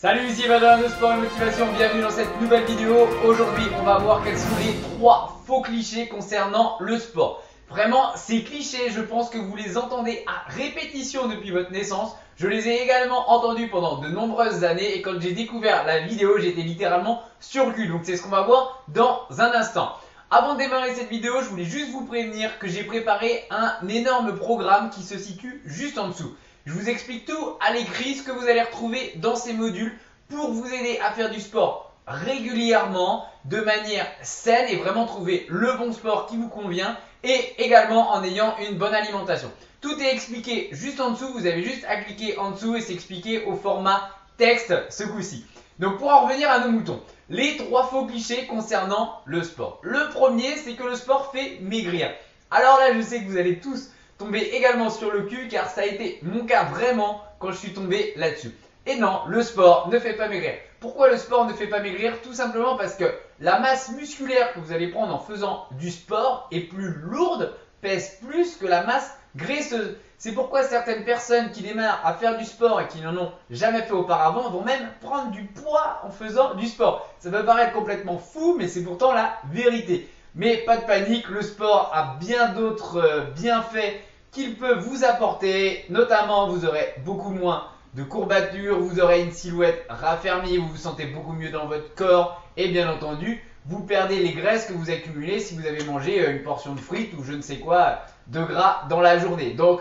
Salut, ici Madame de Sport et Motivation, bienvenue dans cette nouvelle vidéo. Aujourd'hui, on va voir quels sont les 3 faux clichés concernant le sport. Vraiment, ces clichés, je pense que vous les entendez à répétition depuis votre naissance. Je les ai également entendus pendant de nombreuses années et quand j'ai découvert la vidéo, j'étais littéralement sur le cul. Donc c'est ce qu'on va voir dans un instant. Avant de démarrer cette vidéo, je voulais juste vous prévenir que j'ai préparé un énorme programme qui se situe juste en dessous. Je vous explique tout à l'écrit, ce que vous allez retrouver dans ces modules pour vous aider à faire du sport régulièrement, de manière saine et vraiment trouver le bon sport qui vous convient et également en ayant une bonne alimentation. Tout est expliqué juste en dessous, vous avez juste à cliquer en dessous et c'est expliqué au format texte ce coup-ci. Donc pour en revenir à nos moutons, les 3 faux clichés concernant le sport. Le premier, c'est que le sport fait maigrir. Alors là, je sais que vous allez tous tomber également sur le cul car ça a été mon cas vraiment quand je suis tombé là-dessus. Et non, le sport ne fait pas maigrir. Pourquoi le sport ne fait pas maigrir? Tout simplement parce que la masse musculaire que vous allez prendre en faisant du sport est plus lourde, pèse plus que la masse graisseuse. C'est pourquoi certaines personnes qui démarrent à faire du sport et qui n'en ont jamais fait auparavant vont même prendre du poids en faisant du sport. Ça peut paraître complètement fou, mais c'est pourtant la vérité. Mais pas de panique, le sport a bien d'autres bienfaits qu'il peut vous apporter. Notamment, vous aurez beaucoup moins de courbatures, vous aurez une silhouette raffermie, vous vous sentez beaucoup mieux dans votre corps et bien entendu, vous perdez les graisses que vous accumulez si vous avez mangé une portion de frites ou je ne sais quoi de gras dans la journée. Donc,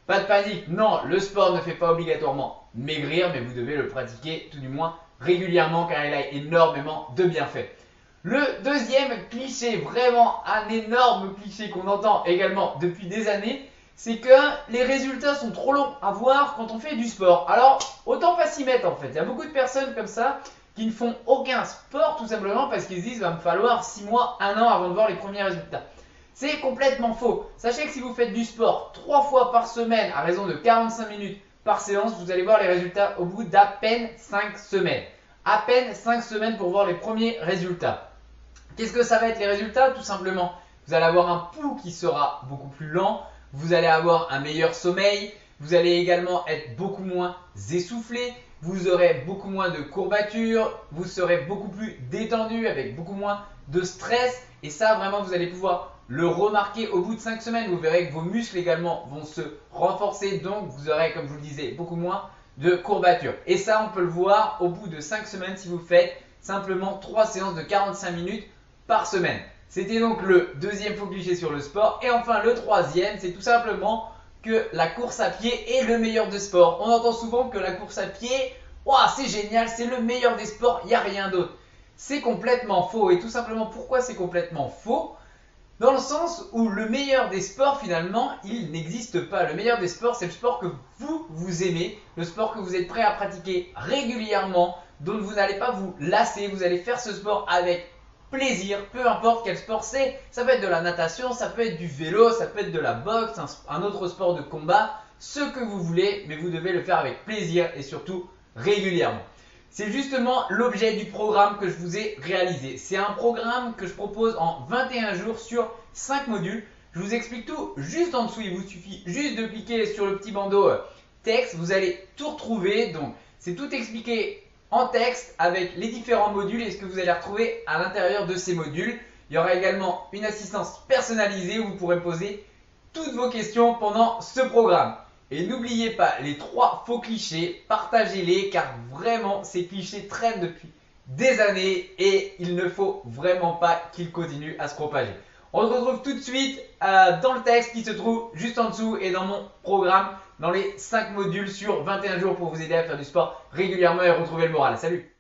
pas de panique, non, le sport ne fait pas obligatoirement maigrir, mais vous devez le pratiquer tout du moins régulièrement car il a énormément de bienfaits. Le deuxième cliché, vraiment un énorme cliché qu'on entend également depuis des années, c'est que les résultats sont trop longs à voir quand on fait du sport. Alors, autant pas s'y mettre en fait. Il y a beaucoup de personnes comme ça qui ne font aucun sport tout simplement parce qu'ils se disent il va me falloir 6 mois, 1 an avant de voir les premiers résultats. C'est complètement faux. Sachez que si vous faites du sport 3 fois par semaine à raison de 45 minutes par séance, vous allez voir les résultats au bout d'à peine 5 semaines. À peine 5 semaines pour voir les premiers résultats. Qu'est-ce que ça va être les résultats? Tout simplement, vous allez avoir un pouls qui sera beaucoup plus lent, vous allez avoir un meilleur sommeil, vous allez également être beaucoup moins essoufflé, vous aurez beaucoup moins de courbatures, vous serez beaucoup plus détendu avec beaucoup moins de stress et ça vraiment vous allez pouvoir le remarquer au bout de 5 semaines. Vous verrez que vos muscles également vont se renforcer donc vous aurez comme je vous le disais beaucoup moins de courbatures. Et ça on peut le voir au bout de 5 semaines si vous faites simplement 3 séances de 45 minutes par semaine. C'était donc le deuxième faux cliché sur le sport. Et enfin le troisième, c'est tout simplement que la course à pied est le meilleur des sports. On entend souvent que la course à pied, ouah, c'est génial, c'est le meilleur des sports, il n'y a rien d'autre. C'est complètement faux. Et tout simplement pourquoi c'est complètement faux? Dans le sens où le meilleur des sports finalement, il n'existe pas. Le meilleur des sports, c'est le sport que vous aimez, le sport que vous êtes prêt à pratiquer régulièrement, dont vous n'allez pas vous lasser, vous allez faire ce sport avec plaisir, peu importe quel sport c'est. Ça peut être de la natation, ça peut être du vélo, ça peut être de la boxe, un autre sport de combat, ce que vous voulez, mais vous devez le faire avec plaisir et surtout régulièrement. C'est justement l'objet du programme que je vous ai réalisé. C'est un programme que je propose en 21 jours sur 5 modules. Je vous explique tout juste en dessous. Il vous suffit juste de cliquer sur le petit bandeau texte. Vous allez tout retrouver. Donc, c'est tout expliqué en texte avec les différents modules et ce que vous allez retrouver à l'intérieur de ces modules. Il y aura également une assistance personnalisée où vous pourrez poser toutes vos questions pendant ce programme. Et n'oubliez pas les 3 faux clichés, partagez-les car vraiment ces clichés traînent depuis des années et il ne faut vraiment pas qu'ils continuent à se propager. On se retrouve tout de suite dans le texte qui se trouve juste en dessous et dans mon programme, dans les 5 modules sur 21 jours pour vous aider à faire du sport régulièrement et retrouver le moral. Salut!